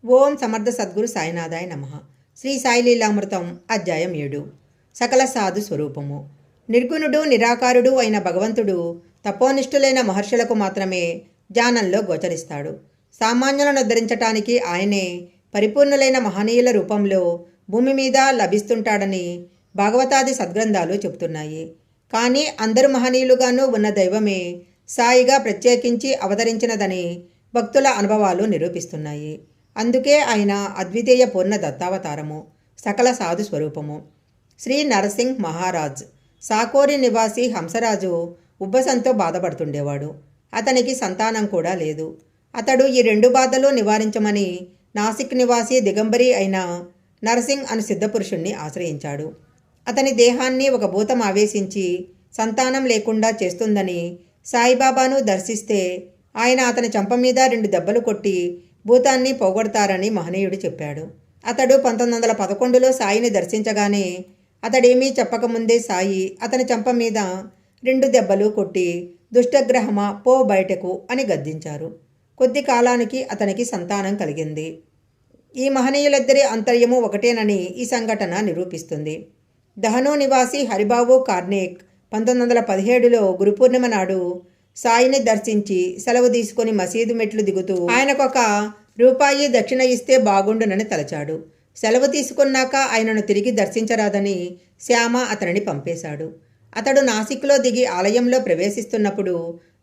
ఓం సమర్థ సద్గురు సాయినాథాయ నమః. శ్రీ సాయి లీలామృతం అధ్యాయం 7. సకల సాధు స్వరూపము. నిర్గుణుడు నిరాకారుడు అయిన భగవంతుడు తపోనిష్ఠులైన మహర్షులకు మాత్రమే ధ్యానంలో గోచరిస్తాడు. సామాన్యులను ఉద్ధరించటానికి ఆయనే పరిపూర్ణులైన మహనీయుల రూపంలో భూమి మీద లభిస్తుంటాడని భాగవతాది సద్గ్రంథాలు చెబుతున్నాయి. కానీ అందరు మహనీయులుగాను ఉన్న దైవమే సాయిగా ప్రత్యేకించి అవతరించినదని భక్తుల అనుభవాలు నిరూపిస్తున్నాయి. అందుకే ఆయన అద్వితీయ పూర్ణ దత్తావతారము, సకల సాధు స్వరూపము. శ్రీ నరసింగ్ మహారాజ్ సాకోరి నివాసి హంసరాజు ఉబ్బసంతో బాధపడుతుండేవాడు. అతనికి సంతానం కూడా లేదు. అతడు ఈ రెండు బాధలు నివారించమని నాసిక్ నివాసి దిగంబరి అయిన నరసింగ్ అను సిద్ధపురుషుణ్ణి ఆశ్రయించాడు. అతని దేహాన్ని ఒక భూతం ఆవేశించి సంతానం లేకుండా చేస్తుందని సాయిబాబాను దర్శిస్తే ఆయన అతని చెంప మీద 2 దెబ్బలు కొట్టి భూతాన్ని పోగొడతారని మహనీయుడు చెప్పాడు. అతడు 1911లో సాయిని దర్శించగానే అతడేమీ చెప్పకముందే సాయి అతని చెంప మీద 2 దెబ్బలు కొట్టి దుష్టగ్రహమా పో బయటకు అని గద్దించారు. కొద్ది కాలానికి అతనికి సంతానం కలిగింది. ఈ మహనీయులిద్దరి అంతర్యము ఒకటేనని ఈ సంఘటన నిరూపిస్తుంది. దహను నివాసి హరిబాబు కార్నేక్ 1917లో గురుపూర్ణిమ నాడు సాయిని దర్శించి సెలవు తీసుకొని మసీదు మెట్లు దిగుతూ ఆయనకొక రూపాయి దక్షిణ ఇస్తే బాగుండునని తలచాడు. సెలవు తీసుకున్నాక ఆయనను తిరిగి దర్శించరాదని శ్యామ అతనిని పంపేశాడు. అతడు నాసిక్లో దిగి ఆలయంలో ప్రవేశిస్తున్నప్పుడు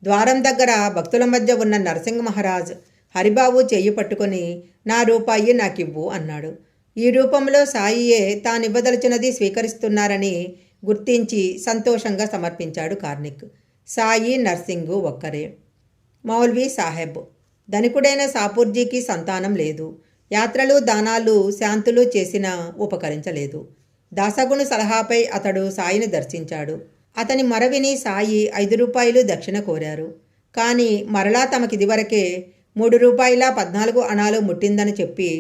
ద్వారం దగ్గర భక్తుల మధ్య ఉన్న నరసింహ మహారాజ్ హరిబాబు చెయ్యి పట్టుకొని నా రూపాయి నాకివ్వు అన్నాడు. ఈ రూపంలో సాయియే తానివ్వదలిచినది స్వీకరిస్తున్నారని గుర్తించి సంతోషంగా సమర్పించాడు కార్నిక్. సాయి నర్సింగు ఒక్కరే. మౌల్వీ సాహెబ్ ధనికుడైన సాపూర్జీకి సంతానం లేదు. యాత్రలు దానాలు శాంతులు చేసినా ఉపకరించలేదు. దాసగును సలహాపై అతడు సాయిని దర్శించాడు. అతని మరవిని సాయి 5 రూపాయలు దక్షిణ కోరారు. కానీ మరలా తమకిదివరకే 3 రూపాయల 14 అణాలు ముట్టిందని చెప్పి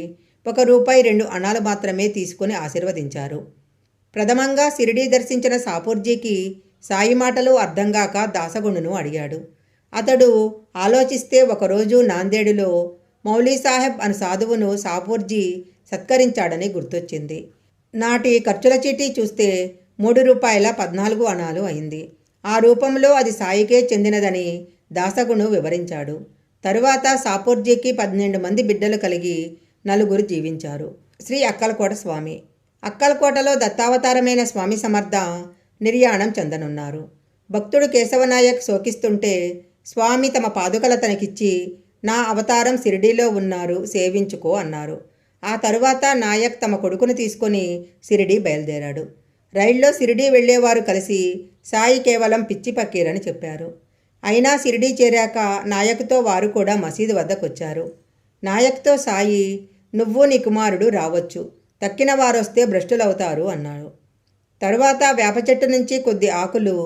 1 రూపాయి 2 అణాలు మాత్రమే తీసుకుని ఆశీర్వదించారు. ప్రథమంగా షిరిడీ దర్శించిన సాపూర్జీకి సాయి మాటలు అర్థంగాక దాసగుణును అడిగాడు. అతడు ఆలోచిస్తే ఒకరోజు నాందేడులో మౌలీ సాహెబ్ అను సాధువును సాపూర్జీ సత్కరించాడని గుర్తొచ్చింది. నాటి ఖర్చుల చీటీ చూస్తే 3 రూపాయల 14 అణాలు అయింది. ఆ రూపంలో అది సాయికే చెందినదని దాసగును వివరించాడు. తరువాత సాపూర్జీకి 12 మంది బిడ్డలు కలిగి 4 జీవించారు. శ్రీ అక్కలకోట స్వామి. అక్కలకోటలో దత్తావతారమైన స్వామి సమర్థ నిర్యాణం చెందనున్నారు. భక్తుడు కేశవనాయక్ శోకిస్తుంటే స్వామి తమ పాదుకల తనకిచ్చి నా అవతారం షిరిడీలో ఉన్నారు, సేవించుకో అన్నారు. ఆ తరువాత నాయక్ తమ కొడుకును తీసుకొని షిరిడీ బయలుదేరాడు. రైల్లో షిరిడీ వెళ్లేవారు కలిసి సాయి కేవలం పిచ్చి పక్కీరని చెప్పారు. అయినా షిరిడీ చేరాక నాయక్తో వారు కూడా మసీదు వద్దకొచ్చారు. నాయక్తో సాయి నువ్వు నీ కుమారుడు రావచ్చు, తక్కిన వారొస్తే భ్రష్టులవుతారు అన్నారు. తరువాత వేప చెట్టు నుంచి కొద్ది ఆకులు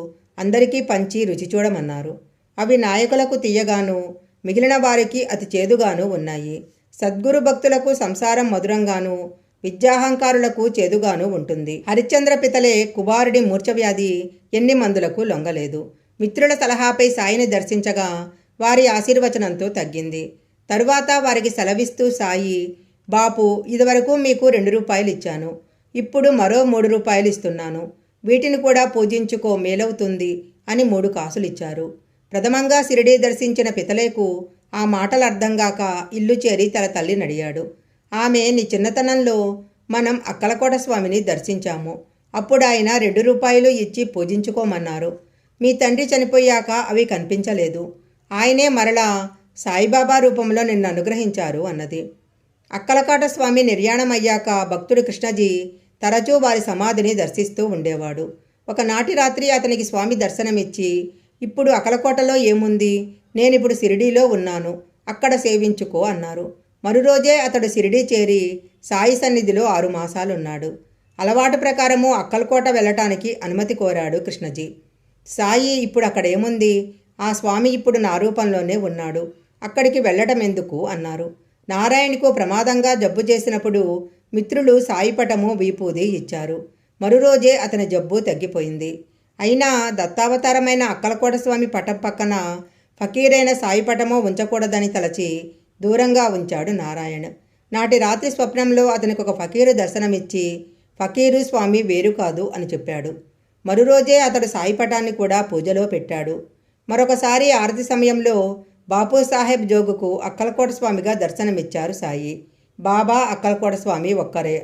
అందరికీ పంచి రుచి చూడమన్నారు. అవి నాయకులకు తీయగాను మిగిలిన వారికి అతి చేదుగాను ఉన్నాయి. సద్గురు భక్తులకు సంసారం మధురంగాను విద్యాహంకారులకు చేదుగాను ఉంటుంది. హరిశ్చంద్ర పితలే కుమారుడి మూర్ఛవ్యాధి ఎన్ని మందులకు లొంగలేదు. మిత్రుల సలహాపై సాయిని దర్శించగా వారి ఆశీర్వచనంతో తగ్గింది. తరువాత వారికి సెలవిస్తూ సాయి బాపు ఇదివరకు మీకు 2 రూపాయలు ఇచ్చాను, ఇప్పుడు మరో 3 రూపాయలు ఇస్తున్నాను, వీటిని కూడా పూజించుకో మేలవుతుంది అని 3 కాసులు ఇచ్చారు. ప్రథమంగా షిరిడీ దర్శించిన పితలేకు ఆ మాటలు అర్థంగాక ఇల్లు చేరి తన తల్లిని అడిగాడు. ఆమె నీ చిన్నతనంలో మనం అక్కలకోట స్వామిని దర్శించాము, అప్పుడు ఆయన 2 రూపాయలు ఇచ్చి పూజించుకోమన్నారు. మీ తండ్రి చనిపోయాక అవి కనిపించలేదు, ఆయనే మరలా సాయిబాబా రూపంలో నిన్ను అనుగ్రహించారు అన్నది. అక్కలకోట స్వామి నిర్యాణమయ్యాక భక్తుడు కృష్ణజీ తరచూ వారి సమాధిని దర్శిస్తూ ఉండేవాడు. ఒకనాటి రాత్రి అతనికి స్వామి దర్శనమిచ్చి ఇప్పుడు అక్కలకోటలో ఏముంది, నేనిప్పుడు షిరిడీలో ఉన్నాను, అక్కడ సేవించుకో అన్నారు. మరురోజే అతడు షిరిడీ చేరి సాయి సన్నిధిలో 6 మాసాలున్నాడు. అలవాటు ప్రకారము అక్కలకోట వెళ్ళటానికి అనుమతి కోరాడు కృష్ణజీ. సాయి ఇప్పుడు అక్కడేముంది, ఆ స్వామి ఇప్పుడు నా రూపంలోనే ఉన్నాడు, అక్కడికి వెళ్ళటం ఎందుకు అన్నారు. నారాయణకు ప్రమాదంగా జబ్బు చేసినప్పుడు మిత్రులు సాయిపటము వీపూది ఇచ్చారు. మరురోజే అతని జబ్బు తగ్గిపోయింది. అయినా దత్తావతారమైన అక్కలకోట స్వామి పటం పక్కన ఫకీరైన సాయిపటమో ఉంచకూడదని తలచి దూరంగా ఉంచాడు నారాయణ. నాటి రాత్రి స్వప్నంలో అతనికి ఒక ఫకీరు దర్శనమిచ్చి ఫకీరు స్వామి వేరు కాదు అని చెప్పాడు. మరురోజే అతడు సాయి పటాన్ని కూడా పూజలో పెట్టాడు. మరొకసారి ఆరతి సమయంలో బాపూసాహెబ్ జోగుకు అక్కలకోట స్వామిగా దర్శనమిచ్చారు సాయి. బాబా అక్కలకోట స్వామి ఒక్కరే.